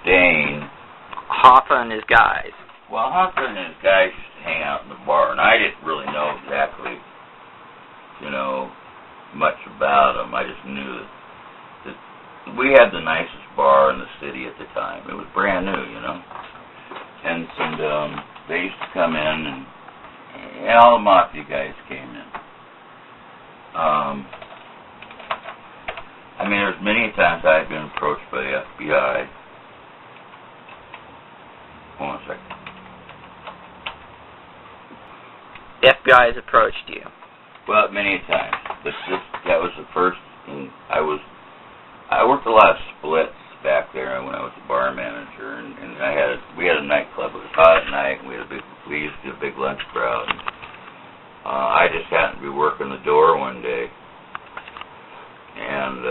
staying. Hoffa and his guys. Well, Hoffa and his guys used to hang out in the bar, and I didn't really know exactly, much about them. I just knew that we had the nicest bar in the city at the time. It was brand new, And they used to come in, and all the mafia guys came in. There's many times I've been approached by the FBI. Hold on a second. The FBI has approached you. Well, many times. That was the first thing. I worked a lot of splits back there when I was a bar manager, and we had a nightclub. It was hot at night, and we used to do a big lunch crowd. And, I just happened to be working the door one day, and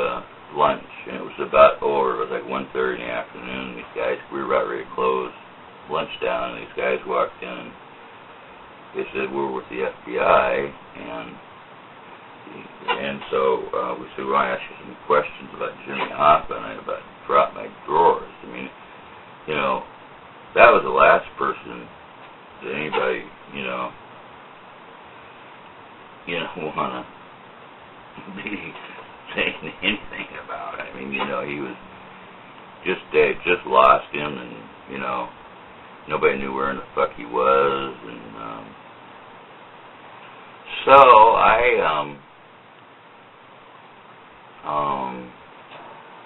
lunch, and it was about over. It was like 1:30 in the afternoon. These guys, we were about ready to close lunch down, and these guys walked in, and they said, we're with the FBI, and so we said, well, I asked you some questions about Jimmy Hoffa, and I about dropped my drawers. That was the last person that anybody, want to be saying anything about. He was just dead, just lost him, and, nobody knew where in the fuck he was, and, so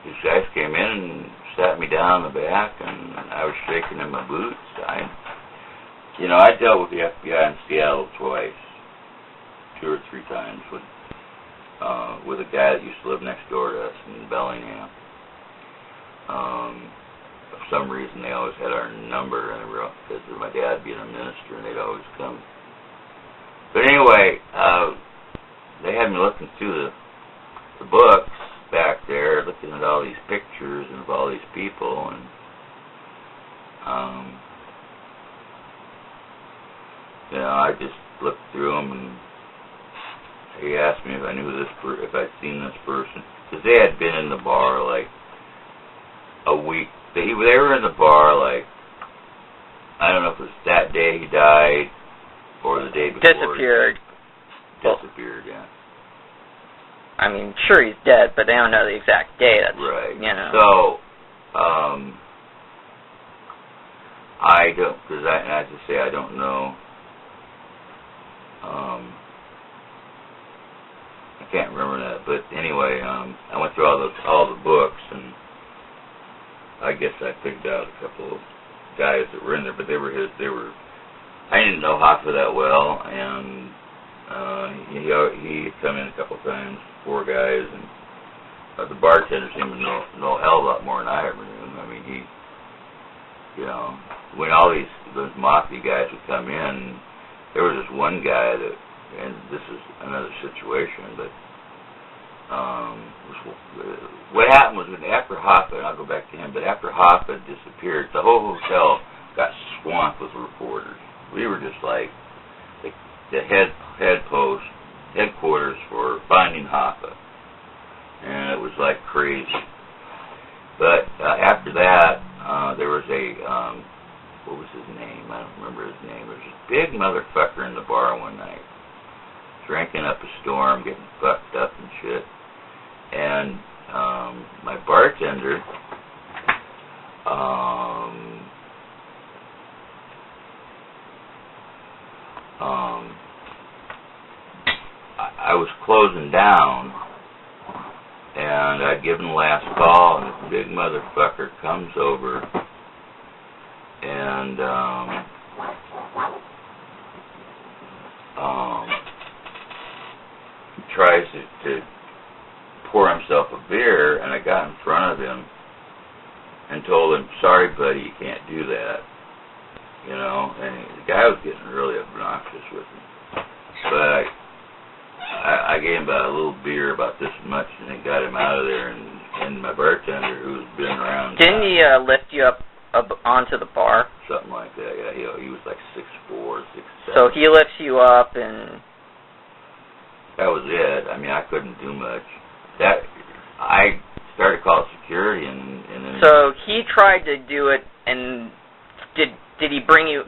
these guys came in and sat me down in the back, and I was shaking in my boots. I dealt with the FBI in Seattle twice, 2 or 3 times with a guy that used to live next door to us in Bellingham. For some reason, they always had our number, because of my dad being a minister, and they'd always come. But anyway, they had me looking through the books back there, looking at all these pictures of all these people, and I just looked through them, and he asked me if I knew if I'd seen this person, because they had been in the bar like a week. They were in the bar like, I don't know if it was that day he died or the day before. Disappeared. Disappeared, yeah. Sure he's dead, but they don't know the exact day. That's right. So, I don't, because I have to say I don't know. I can't remember that, but anyway, I went through all the books, and I guess I picked out a couple of guys that were in there, but I didn't know Hoffa that well, and he had come in a couple times, 4 guys, and the bartender seemed to know a hell of a lot more than I ever knew. When all those mafia guys would come in, there was this one guy that, and this is another situation, but what happened was after Hoffa, and I'll go back to him, but after Hoffa disappeared, the whole hotel got swamped with reporters. We were just like the headquarters for finding Hoffa, and it was like crazy. But after that, there was what was his name? I don't remember his name. There was this big motherfucker in the bar one night, drinking up a storm, getting fucked up and shit. And my bartender, I was closing down, and I'd given the last call, and this big motherfucker comes over, and tries to pour himself a beer, and I got in front of him and told him, sorry buddy, you can't do that, and the guy was getting really obnoxious with me, but I gave him about a little beer about this much, and it got him out of there, and my bartender, who's been around... Didn't he lift you up onto the bar? Something like that, yeah. He was like 6'4", 6'7". So he lifts you up, and... That was it. I couldn't do much. I started calling security, and the So he tried to do it, and did he bring you?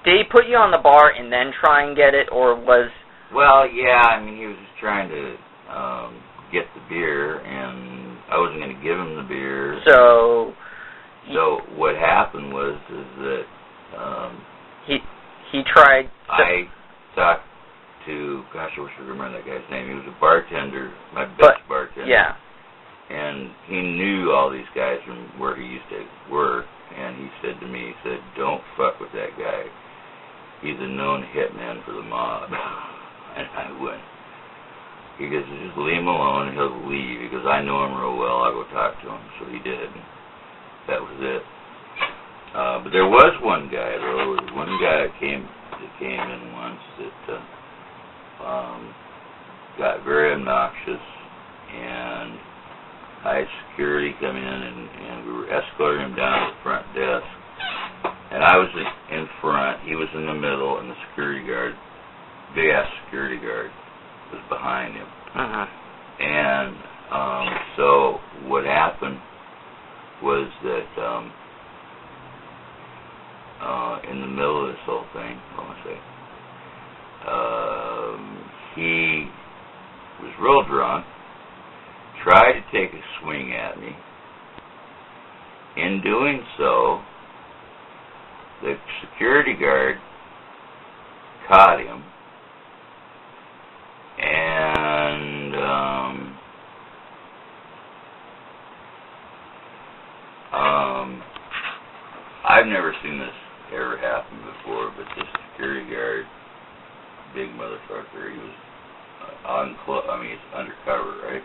Did he put you on the bar and then try and get it, or was? Well, yeah. I mean, he was just trying to get the beer, and I wasn't going to give him the beer. So what happened was that he tried. I talked to, gosh, I wish I remember that guy's name. He was a bartender, my best bartender. Yeah. And he knew all these guys from where he used to work, and he said to me, he said, "Don't fuck with that guy. He's a known hitman for the mob." And I went. He goes, "Just leave him alone, and he'll leave." Because I know him real well. I'll go talk to him. So he did. And that was it. But there was one guy, though. There was one guy that came in once that got very obnoxious, and I had security come in, and we were escorting him down to the front desk. And I was in front, he was in the middle, and the security guard, big-ass security guard, was behind him. And so what happened was that in the middle of this whole thing, he was real drunk, tried to take a swing at me. In doing so, the security guard caught him, and I've never seen this ever happen before, but this security guard, big motherfucker, he was he's undercover, right?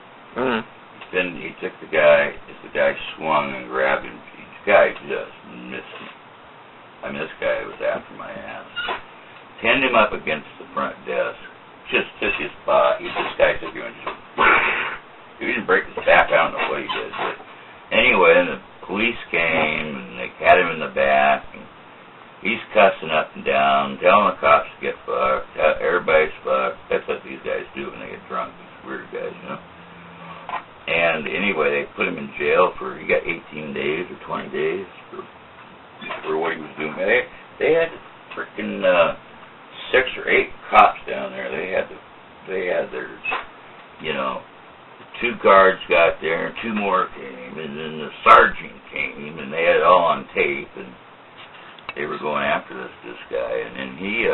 Then he took the guy, as the guy swung and grabbed him, the guy just missed him. I mean, this guy was after my ass. Pinned him up against the front desk, just took his spot. This guy took him and just, he didn't break his back, I don't know what he did, but anyway, then the police came, and they had him in the back, and he's cussing up and down, telling the cops to get fucked, everybody's fucked. That's what these guys do when they get drunk, these weird guys, you know. And anyway, they put him in jail he got 18 days or 20 days for what he was doing. They had freaking 6 or 8 cops down there. They had their, you know, 2 guards got there, and 2 more came, and then the sergeant came, and they had it all on tape, and they were going after this guy, and then he